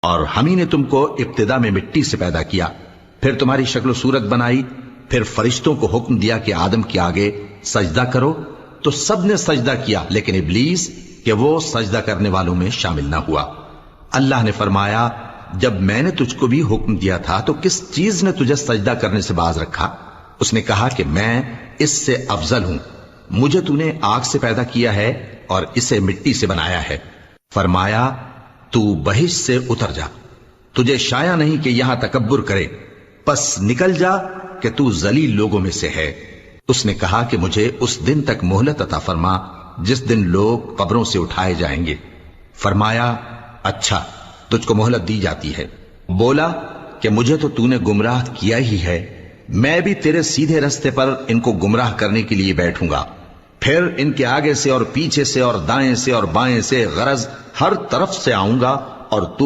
और हम ही ने तुमको इब्तिदा में मिट्टी से पैदा किया, फिर तुम्हारी शक्ल सूरत बनाई, फिर फरिश्तों को हुक्म दिया कि आदम के आगे सजदा करो, तो सब ने सजदा किया, लेकिन इब्लीस कि वो सजदा करने वालों में शामिल ना हुआ। अल्लाह ने फरमाया, जब मैंने तुझको भी हुक्म दिया था तो किस चीज ने तुझे सजदा करने से बाज रखा? उसने कहा कि मैं इससे अफजल हूं, मुझे तूने आग से पैदा किया है और इसे मिट्टी से बनाया है। फरमाया, तू बहिश्त से उतर जा, तुझे शाया नहीं कि यहां तकब्बुर करे, बस निकल जा कि तू जलील लोगों में से है। उसने कहा कि मुझे उस दिन तक मोहलत अता फरमा जिस दिन लोग कब्रों से उठाए जाएंगे। फरमाया, अच्छा, तुझको मोहलत दी जाती है। बोला कि मुझे तो तूने गुमराह किया ही है, मैं भी तेरे सीधे रास्ते पर इनको गुमराह करने के लिए बैठूंगा, फिर इनके आगे से और पीछे से और दाएं से और बाएं से गरज हर तरफ से आऊंगा और तू